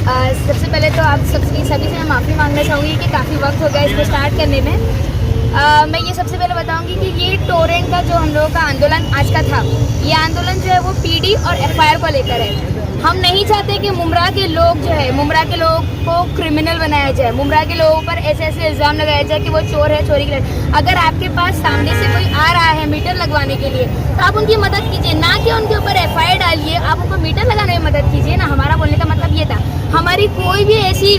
सबसे पहले तो आप सभी से मैं माफ़ी मांगना चाहूँगी कि काफ़ी वक्त हो गया इसको स्टार्ट करने में। मैं ये सबसे पहले बताऊँगी कि ये टोरेंट का जो हम लोगों का आंदोलन आज का था, ये आंदोलन जो है वो पीडी और एफआईआर को लेकर है। हम नहीं चाहते कि मुमरा के लोग जो है, मुमरा के लोगों को क्रिमिनल बनाया जाए, मुमरा के लोगों पर ऐसे ऐसे इल्ज़ाम लगाया जाए कि वो चोर है, चोरी कर। अगर आपके पास सामने से कोई आ रहा है मीटर लगवाने के लिए तो आप उनकी मदद कीजिए, ना कि उनके ऊपर एफआईआर डालिए, आप उनको मीटर लगाने में मदद कीजिए ना। हमारा बोलने का मतलब ये था। हमारी कोई भी ऐसी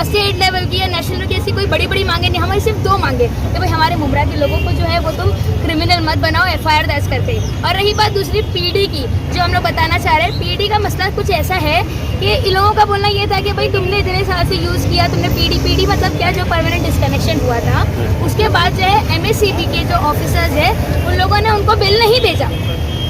स्टेट लेवल की या नेशनल लेवल की ऐसी कोई बड़ी बड़ी मांगे नहीं, हमारी सिर्फ दो मांगे कि भाई हमारे मुमरा के लोगों को जो है वो तुम क्रिमिनल मत बनाओ एफआईआर दर्ज करके। और रही बात दूसरी पीडी की, जो हम लोग बताना चाह रहे हैं, पीडी का मसला कुछ ऐसा है कि इन लोगों का बोलना ये था कि भाई तुमने इतने साल से यूज़ किया, तुमने पीडी मतलब क्या, जो परमानेंट डिस्कनेक्शन हुआ था, उसके बाद जो है एमएससीबी के जो ऑफिसर्स है उन लोगों ने उनको बिल नहीं भेजा।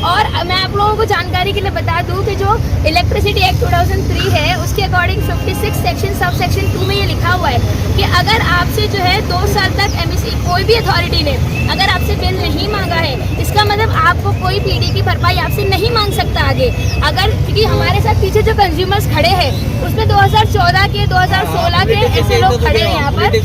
और मैं आप लोगों को जानकारी के लिए बता दूं कि जो इलेक्ट्रिसिटी एक्ट 2003 है उसके अकॉर्डिंग 56 सेक्शन सब सेक्शन 2 में ये लिखा हुआ है कि अगर आपसे जो है 2 साल तक एमएससी कोई भी अथॉरिटी ने अगर आपसे बिल नहीं मांगा है, इसका मतलब आपको कोई पीडी की भरपाई आपसे नहीं मांग सकता आगे। अगर क्योंकि हमारे साथ पीछे जो कंज्यूमर्स खड़े हैं उसमें 2014 के 2016 के ऐसे लोग खड़े हैं यहाँ पर,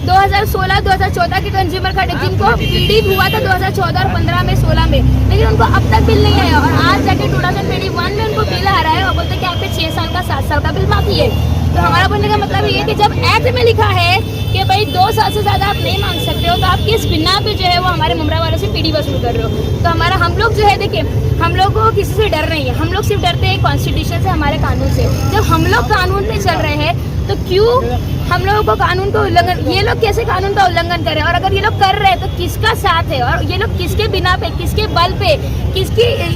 2016-2014 के कंज्यूमर खड़े जिनको पीडी हुआ था 2014 और 15 में 16 में, लेकिन उनको अब तक बिल नहीं आया। और आज जाके 2021 में उनको बिल आ रहा है और बोलते हैं कि आपके 6 साल का 7 साल का बिल माफी है। तो हमारा बोलने का मतलब ये है कि जब एक्ट में लिखा है कि भाई 2 साल से ज़्यादा आप नहीं मांग सकते हो, तो आप किस बिना पे जो है वो हमारे मुमरा वालों से पीडी वसूल कर रहे हो। तो हमारा हम लोग जो है, देखिए हम लोग को किसी से डर नहीं है, हम लोग सिर्फ डरते हैं कॉन्स्टिट्यूशन से, हमारे कानून से। जब हम लोग कानून पे चल रहे हैं तो क्यों हम लोगों को कानून का उल्लंघन, ये लोग कैसे कानून का उल्लंघन कर रहे हैं? और अगर ये लोग कर रहे हैं तो किसका साथ है? और ये लोग किसके बिना पे, किसके बल पे,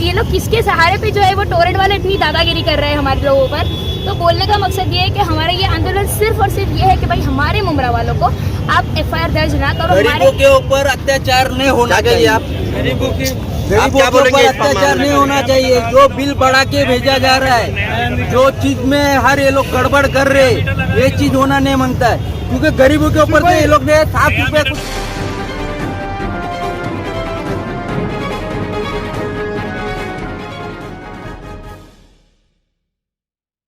ये लोग किसके सहारे पे जो है वो टोरेंट वाले भी दादागिरी कर रहे हैं हमारे लोगों पर? तो बोलने का मकसद ये है कि हमारा ये आंदोलन सिर्फ और सिर्फ ये है कि भाई हमारे मुमरा वालों को आप एफआईआर दर्ज ना करो, गरीबों के ऊपर अत्याचार नहीं होना चाहिए। आप गरीबों के ऊपर अत्याचार नहीं होना चाहिए। जो बिल बढ़ा के भेजा जा रहा है, जो चीज में हर ये लोग गड़बड़ कर रहे, ये चीज होना नहीं मांगता है, क्योंकि गरीबों के ऊपर तो ये लोग ने 7 रुपए कुछ